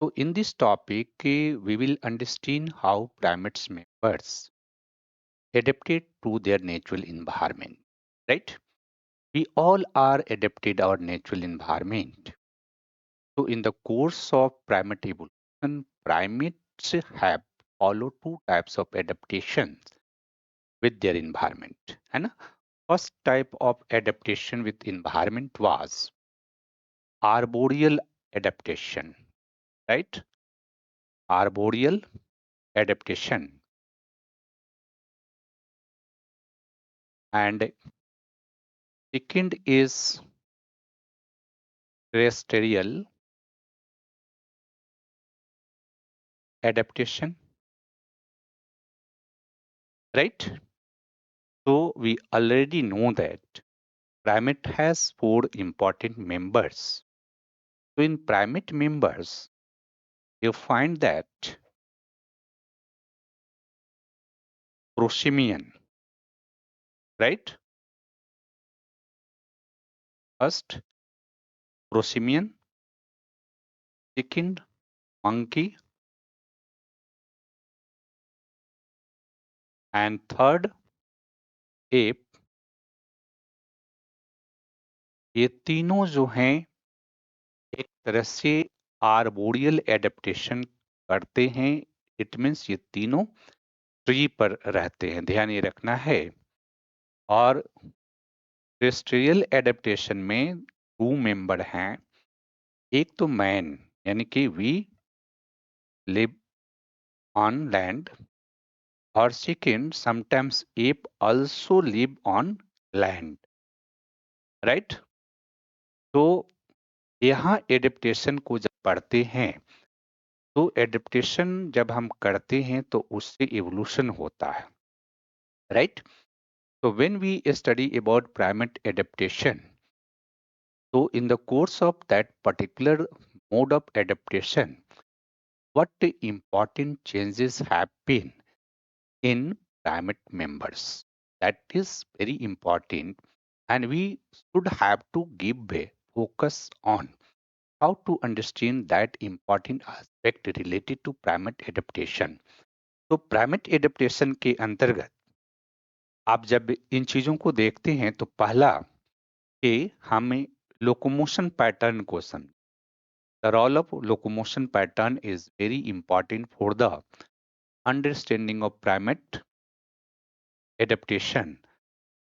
So in this topic, we will understand how primates members adapted to their natural environment, right? We all are adapted our natural environment. So in the course of primate evolution, primates have followed two types of adaptations with their environment. And first type of adaptation with environment was arboreal adaptation, right? Arboreal adaptation. And second is terrestrial adaptation, right? So we already know that primate has four important members. So in primate members, you find that prosimian, right? First, prosimian, second, monkey, and third, ape. ये तीनों जो हैं एक तरह से arboreal adaptation करते हैं. It means ये तीनों ट्री पर रहते हैं, ध्यान ये रखना है. और टेरेस्ट्रियल एडेप्टेशन में टू मेंबर हैं. एक तो मैन यानी कि वी लिव ऑन लैंड, और second sometimes app also live on land, right. तो यहाँ एडेप्टेशन को जब पढ़ते हैं तो एडेप्टेशन जब हम करते हैं तो उससे इवोल्यूशन होता है, right. So when we study about primate adaptation, so in the course of that particular mode of adaptation, what important changes have been in primate members? That is very important, and we should have to give a focus on how to understand that important aspect related to primate adaptation. तो primate adaptation के अंतर्गत आप जब इन चीजों को देखते हैं तो पहला कि हमें लोकोमोशन पैटर्न को समझ. The role of locomotion pattern is very important for the understanding of primate adaptation.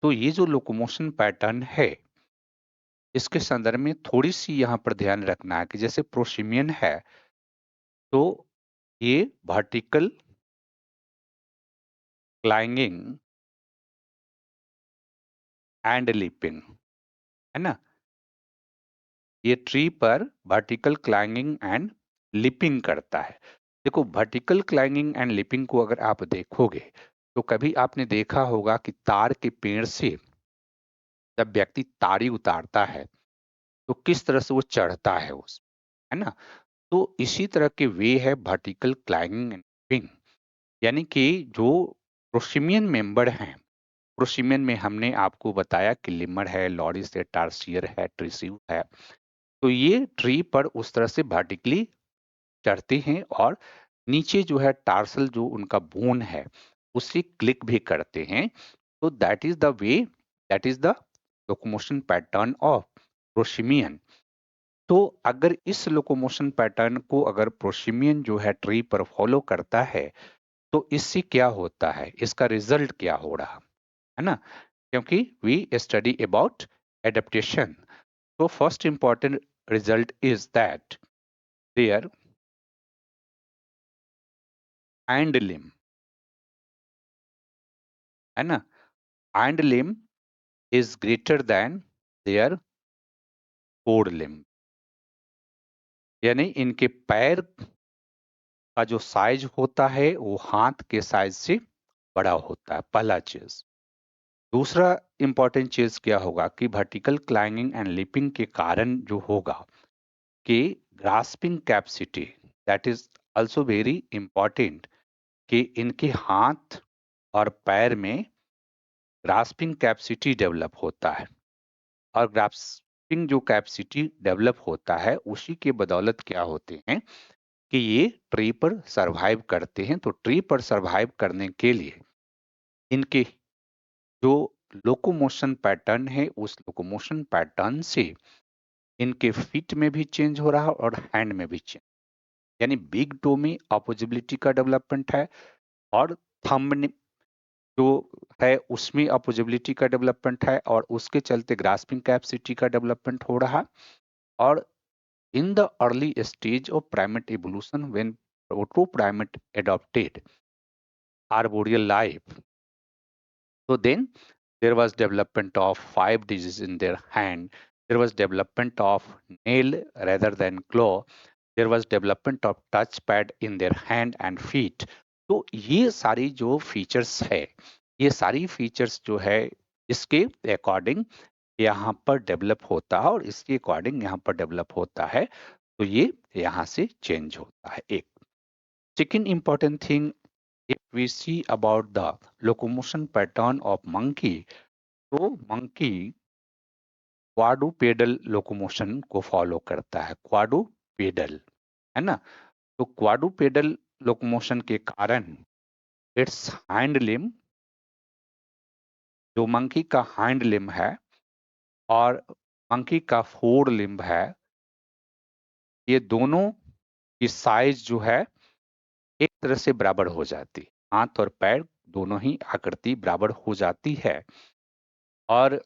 तो ये जो लोकोमोशन पैटर्न है इसके संदर्भ में थोड़ी सी यहाँ पर ध्यान रखना है कि जैसे प्रोसिमियन है तो ये वर्टिकल क्लाइंगिंग एंड लीपिंग, है ना. ये ट्री पर वर्टिकल क्लाइंगिंग एंड लिपिंग करता है. देखो वर्टिकल क्लाइंगिंग एंड लिपिंग को अगर आप देखोगे तो कभी आपने देखा होगा कि तार के पेड़ से जब व्यक्ति तारी उतारता है तो किस तरह से वो चढ़ता है उस, है ना. तो इसी तरह के वे है वर्टिकल क्लाइंगिंग एंड लिपिंग. यानी कि जो प्रोसिमियन मेंबर हैं, प्रोसिमियन में हमने आपको बताया कि लिमर है, लॉरिस है, टार्सियर है, ट्रिसिव है. तो ये ट्री पर उस तरह से वर्टिकली चढ़ते हैं और नीचे जो है टार्सल जो उनका बोन है उससे क्लिक भी करते हैं. तो that is the way, that is the locomotion pattern of prosimian. तो अगर इस लोकोमोशन पैटर्न को अगर प्रोसिमियन जो है ट्री पर फॉलो करता है तो इससे क्या होता है, इसका रिजल्ट क्या हो रहा है ना. क्योंकि वी स्टडी अबाउट एडेप्टेशन. तो first important result is that their hind limb, है ना, hind limb is greater than their fore limb. यानी इनके पैर का जो साइज होता है वो हाथ के साइज से बड़ा होता है, पहला चीज. दूसरा इंपॉर्टेंट चीज क्या होगा कि वर्टिकल क्लाइंबिंग एंड लिपिंग के कारण जो होगा कि grasping capacity, that is also very important, कि इनके हाथ और पैर में ग्रास्पिंग कैपेसिटी डेवलप होता है. और ग्रास्पिंग जो कैपेसिटी डेवलप होता है उसी के बदौलत क्या होते हैं कि ये ट्री पर सरवाइव करते हैं। तो ट्री पर सरवाइव करने के लिए इनके जो लोकोमोशन पैटर्न है, उस लोकोमोशन पैटर्न से इनके फीट में भी चेंज हो रहा है और हैंड में भी चेंज, यानी बिग टो में अपोजिबिलिटी का डेवलपमेंट है और थंब जो है उसमें अपोजिबिलिटी का डेवलपमेंट है और उसके चलते ग्रास्पिंग कैपेसिटी का डेवलपमेंट हो रहा। और इन the early stage of primate evolution when proto primate adopted arboreal life, so then there was development of 5 digits in their hand, there was development of nail rather than claw, there was development of touch pad in their hand and feet। तो ये सारी जो features है, ये सारी features जो है इसके अकॉर्डिंग यहाँ पर डेवलप होता है और इसके अकॉर्डिंग यहाँ पर डेवलप होता है। तो ये यहाँ से चेंज होता है। एक second important thing, if we see about the locomotion pattern of monkey, तो monkey क्वाड्रूपेडल लोकोमोशन को फॉलो करता है। क्वाड्रूपेडल है ना। तो क्वाड्रूपेडल लोकोमोशन के कारण इट्स हाइंड लिम्ब, जो मंकी का हाइंड लिम्ब है और मंकी का फोर लिम्ब है, ये दोनों की साइज जो है एक तरह से बराबर हो जाती है। हाथ और पैर दोनों ही आकृति बराबर हो जाती है। और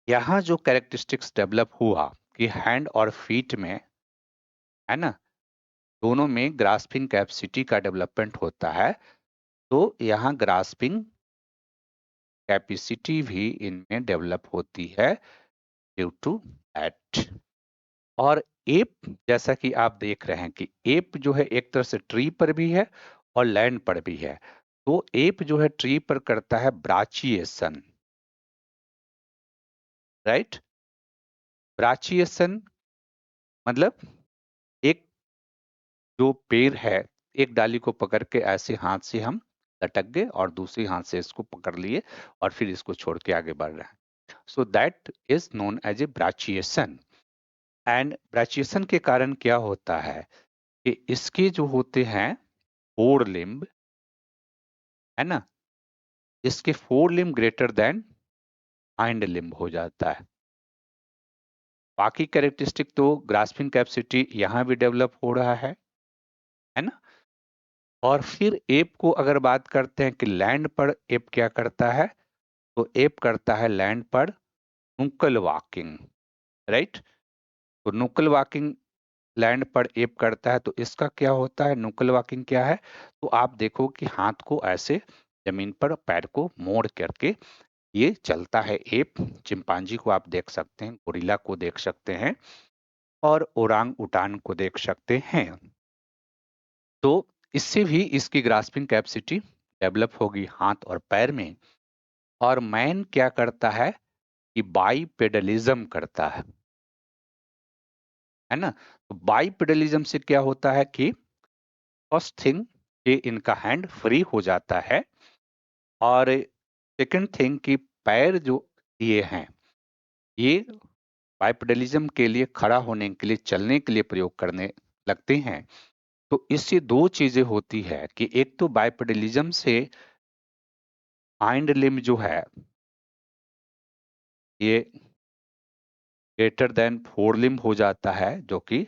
यहाँ जो कैरेक्टरिस्टिक्स डेवलप हुआ कि हैंड और फीट में, है ना, दोनों में ग्रास्पिंग कैपेसिटी का डेवलपमेंट होता है। तो यहाँ ग्रास्पिंग कैपेसिटी भी इनमें डेवलप होती है ड्यू टू दैट। और एप, जैसा कि आप देख रहे हैं कि एप जो है एक तरह से ट्री पर भी है और लैंड पर भी है। तो एप जो है ट्री पर करता है ब्राचिएशन, राइट। ब्राचिएशन मतलब एक जो पेड़ है, एक डाली को पकड़ के ऐसे हाथ से हम लटक गए और दूसरी हाथ से इसको पकड़ लिए और फिर इसको छोड़ के आगे बढ़ रहे हैं। So that is known as a brachiation. And brachiation के कारण क्या होता है कि इसके जो होते हैं फोर लिम्ब, है ना, इसके four limb greater than hind limb हो जाता है। बाकी कैरेक्टरिस्टिक तो ग्रास्पिंग कैपेसिटी यहाँ भी डेवलप हो रहा है ना। और फिर एप को अगर बात करते हैं कि लैंड पर एप क्या करता है, तो एप करता है लैंड पर नुक्कल वॉकिंग, राइट। तो नुक्कल वॉकिंग लैंड पर एप करता है। तो इसका क्या होता है, नुक्कल वॉकिंग क्या है, तो आप देखो कि हाथ को ऐसे जमीन पर पैर को मोड़ करके ये चलता है एप। चिंपांजी को आप देख सकते हैं, गोरिल्ला को देख सकते हैं और ओरांग उटान को देख सकते हैं। तो इससे भी इसकी ग्रास्पिंग कैपेसिटी डेवलप होगी हाथ और पैर में। और मैन क्या करता है कि बाईपेडलिज्म करता है ना। तो बाईपेडलिज्म से क्या होता है कि फर्स्ट थिंग कि इनका हैंड फ्री हो जाता है और सेकंड थिंग कि पैर जो ये हैं, ये बाईपेडलिज्म के लिए खड़ा होने के लिए, चलने के लिए प्रयोग करने लगते हैं। तो इससे दो चीजें होती है कि एक तो बाईपेडलिज्म से हाइंड लिम्ब जो है ये ग्रेटर देन फोर लिम्ब हो जाता है, जो कि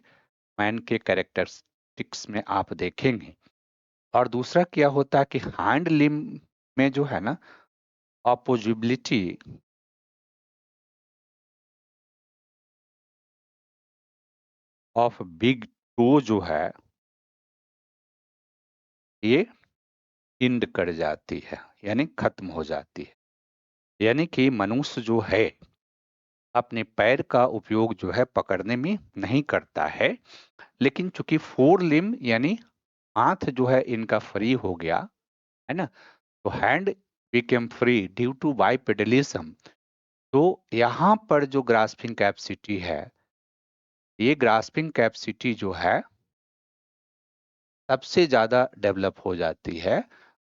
मैन के कैरेक्टरिस्टिक्स में आप देखेंगे। और दूसरा क्या होता है कि हाइंड लिम्ब में जो है ना ऑपोजिबिलिटी ऑफ बिग टो जो है ये इंड कर जाती है, यानी खत्म हो जाती है। यानी कि मनुष्य जो है अपने पैर का उपयोग जो है पकड़ने में नहीं करता है, लेकिन चूंकि फोर लिम्ब यानी हाथ जो है इनका फ्री हो गया, है ना, तो hand became free due to bipedalism. तो यहाँ पर जो ग्रास्पिंग कैपेसिटी है, ये ग्रास्पिंग कैपेसिटी जो है सबसे ज्यादा डेवलप हो जाती है।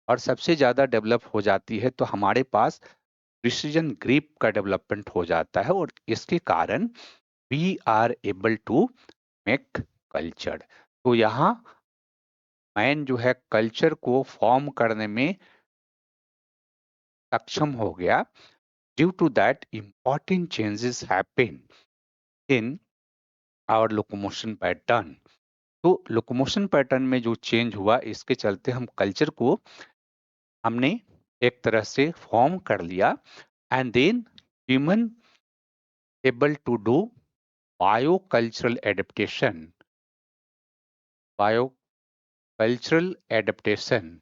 और सबसे ज्यादा डेवलप हो जाती है तो हमारे पास प्रिसीजन ग्रिप का डेवलपमेंट हो जाता है और इसके कारण we are able to make culture. तो यहाँ मैन जो है कल्चर को फॉर्म करने में सक्षम हो गया। Due to that important changes happen in our locomotion pattern। तो लोकोमोशन पैटर्न में जो चेंज हुआ, इसके चलते हम कल्चर को हमने एक तरह से फॉर्म कर लिया, and then human able to do biocultural adaptation, biocultural adaptation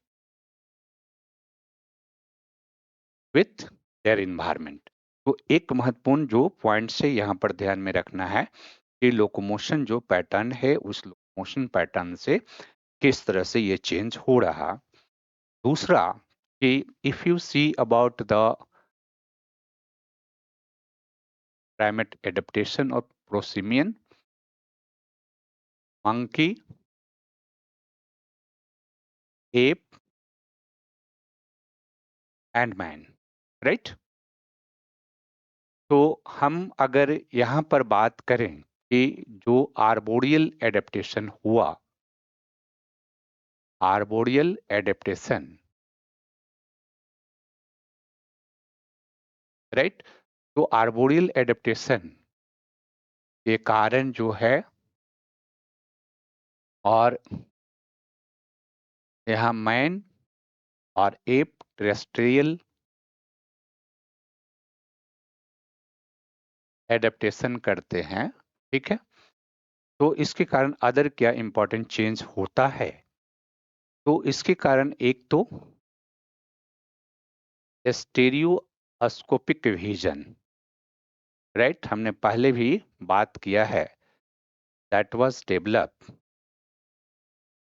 with their environment. तो एक महत्वपूर्ण जो पॉइंट से यहाँ पर ध्यान में रखना है कि लोकोमोशन जो पैटर्न है, उस लोकोमोशन पैटर्न से किस तरह से ये चेंज हो रहा। दूसरा कि if you see about the primate adaptation of prosimian, monkey, ape and man, right. तो हम अगर यहाँ पर बात करें कि जो आर्बोरियल एडेप्टेशन हुआ, आर्बोरियल एडेप्टेशन, राइट, तो आर्बोरियल एडेप्टेशन के कारण जो है, और यहाँ मैन और एप टेरेस्ट्रियल एडेप्टेशन करते हैं, ठीक है। तो इसके कारण अदर क्या इंपॉर्टेंट चेंज होता है? तो इसके कारण एक तो स्टेरियोस्कोपिक विजन, राइट, हमने पहले भी बात किया है, that was developed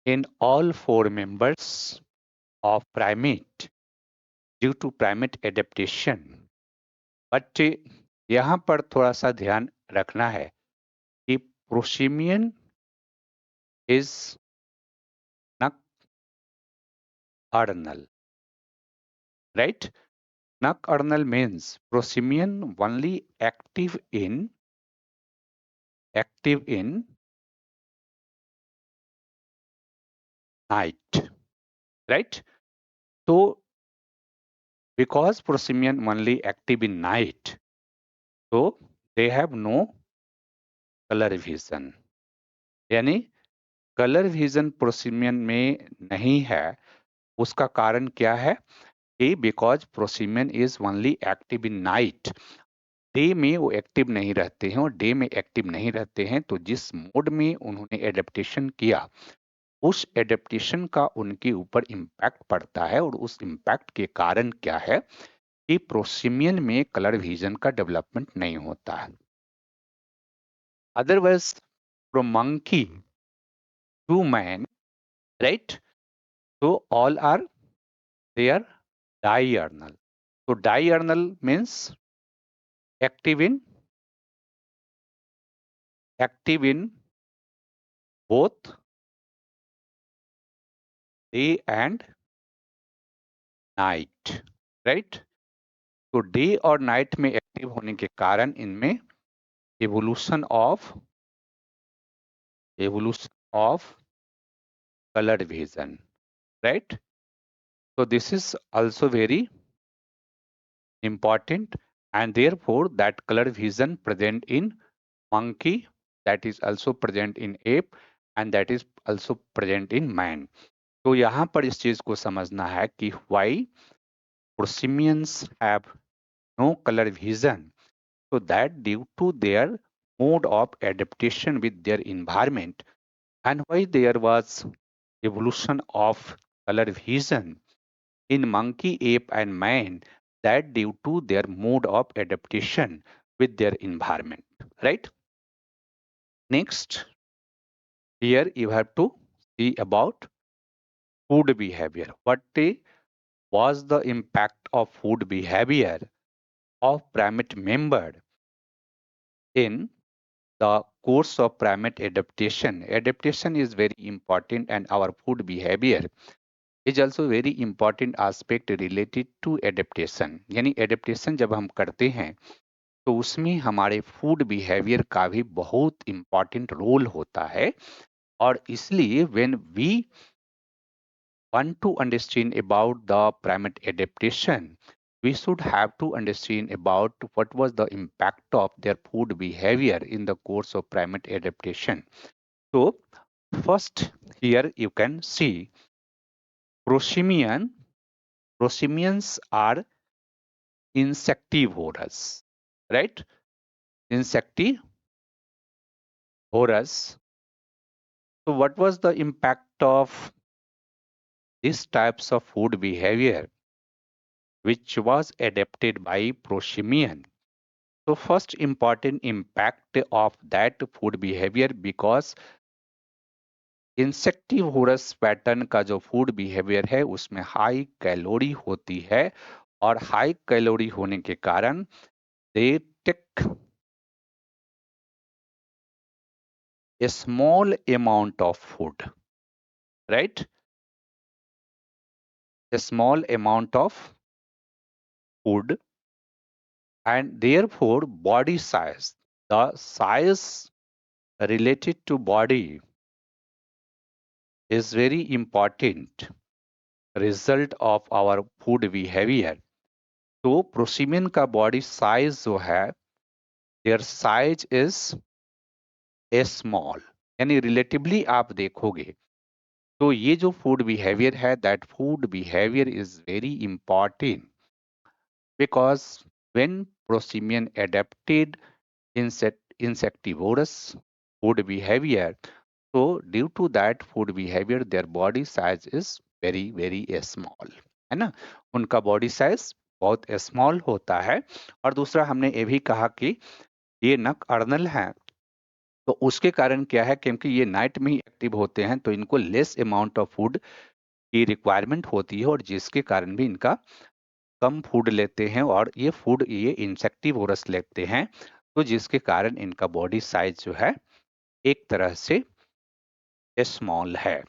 in all four members of primate due to primate adaptation. But यहाँ पर थोड़ा सा ध्यान रखना है कि prosimian is nocturnal, right? Nocturnal means prosimian only active in night, right? So because prosimian only active in night, so they have no color vision, यानी colour vision prosimian में नहीं है। उसका कारण क्या है कि because prosimian is only active in night, day में वो एक्टिव नहीं रहते हैं, और डे में एक्टिव नहीं रहते हैं तो जिस मोड में उन्होंने एडेप्टेशन किया, उस एडेप्टेशन का उनके ऊपर इम्पैक्ट पड़ता है, और उस इम्पैक्ट के कारण क्या है कि प्रोसिमियन में कलर विजन का डेवलपमेंट नहीं होता है। Otherwise from monkey to man, right, so all are they are diurnal. So diurnal means active in both day and night, right? तो डे और नाइट में एक्टिव होने के कारण इनमें evolution of colour vision, right? So this is also very important, and therefore that color vision present in monkey, that is also present in ape, and that is also present in man। तो यहाँ पर इस चीज को समझना है कि why prosimians have no color vision, so that due to their mode of adaptation with their environment, and why there was evolution of color vision in monkey, ape and man, that due to their mode of adaptation with their environment, right? Next, here you have to see about food behavior. What was the impact of food behavior of primate member in the course of primate adaptation? Adaptation is very important, and our food behavior is also very important aspect related to adaptation। यानी adaptation जब हम करते हैं तो उसमें हमारे food behaviour का भी बहुत इंपॉर्टेंट रोल होता है। और इसलिए when we want to understand about the primate adaptation, we should have to understand about what was the impact of their food behavior in the course of primate adaptation. So first here you can see prosimian. Prosimians are insectivorous, right? Insectivorous. So what was the impact of these types of food behavior which was adapted by prosimian? So first important impact of that food behavior, because insectivorous pattern का जो food behaviour है उसमें high calorie होती है, और high calorie होने के कारण they take a small amount of food, right? A small amount of food, and therefore body size, the size related to body is very important result of our food behavior. तो प्रोसीमियन का body size जो है, their size is a small, यानी relatively आप देखोगे तो ये जो फूड बिहेवियर है, that food behaviour is very important, because when प्रोसीमियन adapted insectivorous food behavior, so due to that food behavior their body size is very very small, है ना? उनका बॉडी साइज बहुत स्मॉल होता है। और दूसरा हमने ये भी कहा कि ये नक अर्नल है, तो उसके कारण क्या है, क्योंकि ये नाइट में ही एक्टिव होते हैं तो इनको लेस अमाउंट ऑफ फूड की रिक्वायरमेंट होती है, और जिसके कारण भी इनका कम फूड लेते हैं, और ये फूड ये इंसेक्टिवोरस लेते हैं, तो जिसके कारण इनका बॉडी साइज जो है एक तरह से स्मॉल है।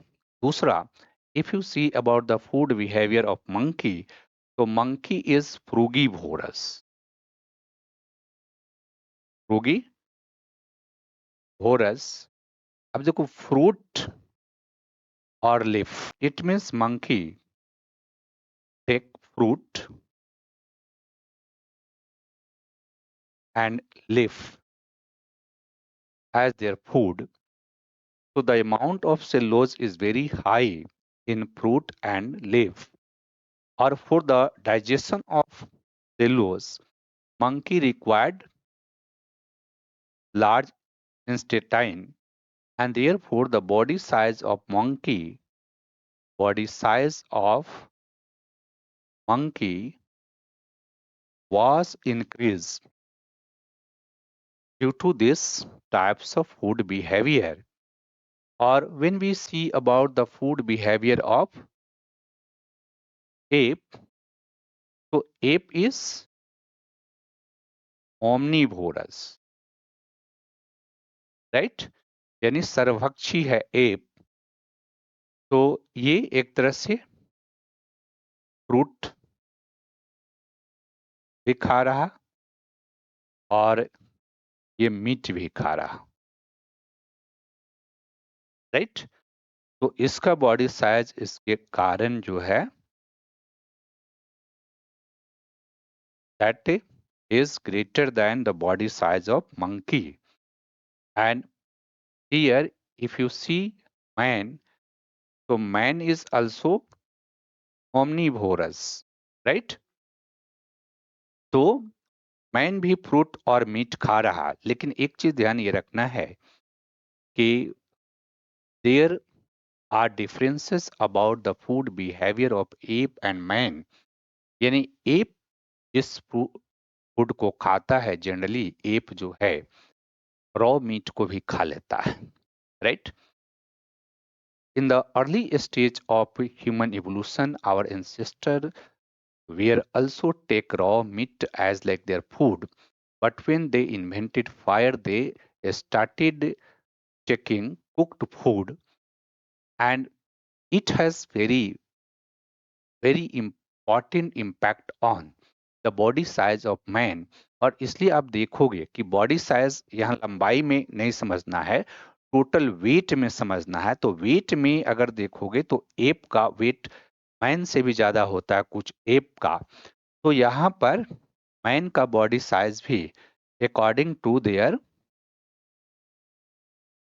दूसरा, if you see about the food behaviour of monkey, तो मंकी इज फ्रूगीवोरस। फ्रूगीवोरस, अब देखो फ्रूट और leaf, it means monkey take fruit and leaf as their food. So the amount of cellulose is very high in fruit and leaf. Or for the digestion of cellulose, monkey required large intestine, and therefore the body size of monkey was increased due to this types of food behavior. Or when we see about the food behavior of ape, so ape is omnivorous, right? यानी सर्वभक्षी है app, तो ये एक तरह से fruit भी खा रहा और ये मीट भी खा रहा, राइट? तो इसका बॉडी साइज इसके कारण जो है that is greater than the body size of monkey. And here if you see man, so man is also omnivorous, right? तो मैन भी फ्रूट और मीट खा रहा, लेकिन एक चीज ध्यान ये रखना है कि there are differences about the food behaviour of ape and man. यानी एप जिस फूड को खाता है, जनरली एप जो है रॉ मीट को भी खा लेता है, right? In the early stage of human evolution our ancestor were also take raw meat as like their food, but when they invented fire they started taking cooked food, and it has very important impact on the body size of man। और इसलिए आप देखोगे कि body size यहाँ लंबाई में नहीं समझना है, टोटल वेट में समझना है तो वेट में अगर देखोगे तो एप का वेट मैन से भी ज्यादा होता है कुछ एप का। तो यहाँ पर मैन का बॉडी साइज भी according to their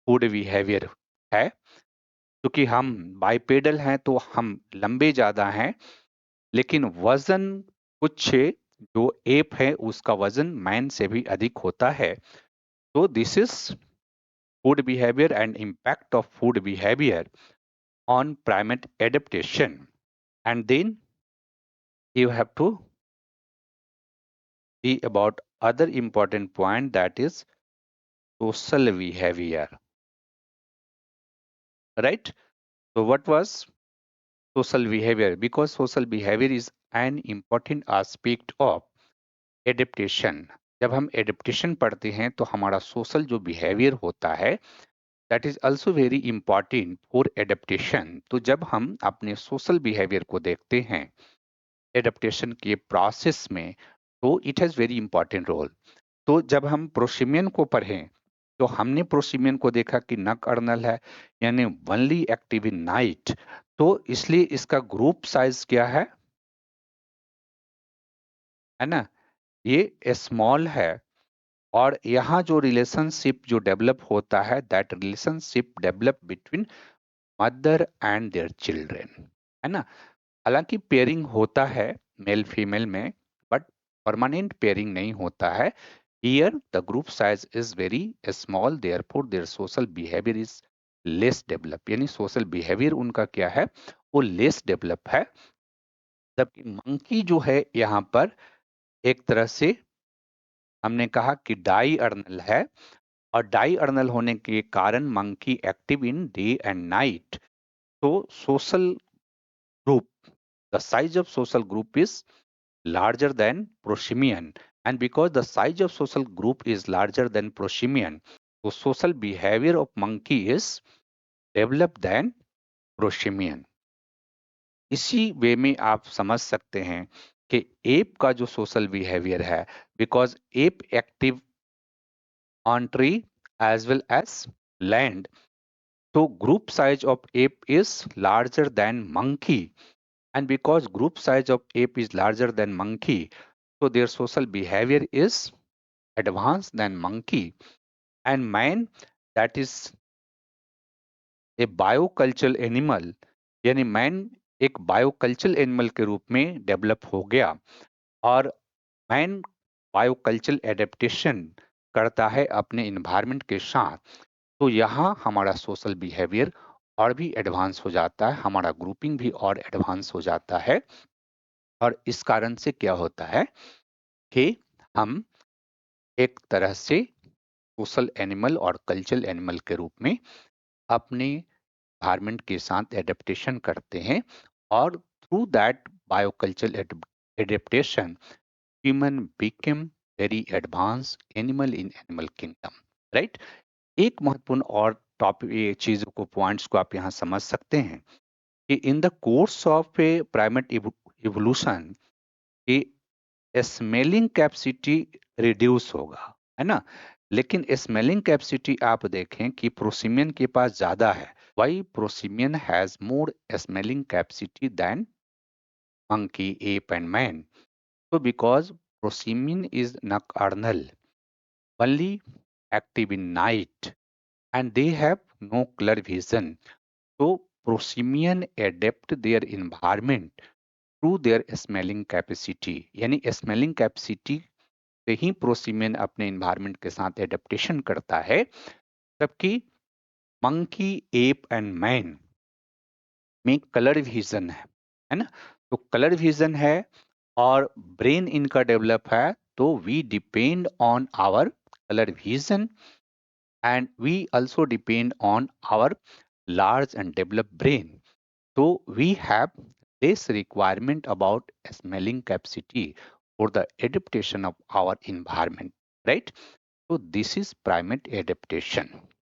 food behaviour है। क्योंकि हम बाइपेडल हैं तो हम लंबे ज्यादा हैं, लेकिन वजन कुछ जो एप है उसका वजन मैन से भी अधिक होता है। तो this is food behaviour and impact of food behaviour on primate adaptation. And then you have to see about other important point, that is social behavior, right? So what was social behavior? Because social behavior is an important aspect of adaptation. जब हम adaptation पढ़ते हैं तो हमारा social जो behaviour होता है that is also very important for adaptation. तो जब हम अपने सोशल बिहेवियर को देखते हैं एडेप्टेशन के प्रोसेस में, तो it has very important role. तो जब हम प्रोसिमियन को पढ़ें तो हमने प्रोसिमियन को देखा कि नॉकटर्नल है, यानी ओनली एक्टिव इन नाइट। तो इसलिए इसका ग्रुप साइज क्या है ना, ये स्मॉल है। और यहाँ जो रिलेशनशिप जो डेवलप होता है that relationship develop between mother and their children, है ना। हालांकि पेयरिंग होता है मेल फीमेल में, बट परमानेंट पेयरिंग नहीं होता है। Here the group size is very small, therefore their social behavior is less developed, यानी सोशल बिहेवियर उनका क्या है, वो लेस डेवलप है। जबकि मंकी जो है यहाँ पर एक तरह से हमने कहा कि डाई अर्नल है, और डाई अर्नल होने के कारण monkey active in day and night. तो social group, the size of social group is larger than prosimian, and because the size of social group is larger than prosimian, so social behavior of monkey is developed than prosimian। इसी वे में आप समझ सकते हैं कि ape का जो social behaviour है, because ape active on tree as well as land, तो group size of ape is larger than monkey, and because group size of ape is larger than monkey, so their social behavior is advanced than monkey। and man, that is a biocultural animal, यानी man एक biocultural animal के रूप में develop हो गया, और man biocultural adaptation करता है अपने इन्वायरमेंट के साथ। तो यहाँ हमारा सोशल बिहेवियर और भी एडवांस हो जाता है, हमारा ग्रुपिंग भी और एडवांस हो जाता है। और इस कारण से क्या होता है कि हम एक तरह से सोशल एनिमल और कल्चरल एनिमल के रूप में अपने एनवायरमेंट के साथ एडेप्टेशन करते हैं, और through that biocultural adaptation human become very advance animal in animal kingdom, right. एक महत्वपूर्ण और टॉपिक, ये चीजों को पॉइंट्स को आप यहाँ समझ सकते हैं कि in the course of A primate evolution smelling capacity reduce होगा, है ना। लेकिन स्मेलिंग कैपेसिटी आप देखें कि प्रोसिमियन के पास ज्यादा है। Why prosimian has more smelling capacity than monkey, ape and man? तो because prosimian is nocturnal, only active in night, and they have no colour vision. तो prosimian adapt their environment through their smelling capacity, यानी smelling capacity से ही प्रोसिमियन अपने environment के साथ adaptation करता है। जबकि मंकी, एप एंड मैन में कलर विजन है ना। तो कलर विजन है और ब्रेन इनका डेवलप है, तो we depend on our colour vision and we also depend on our large and develop brain. तो we have this requirement about smelling capacity for the adaptation of our environment, right? So this is primate adaptation।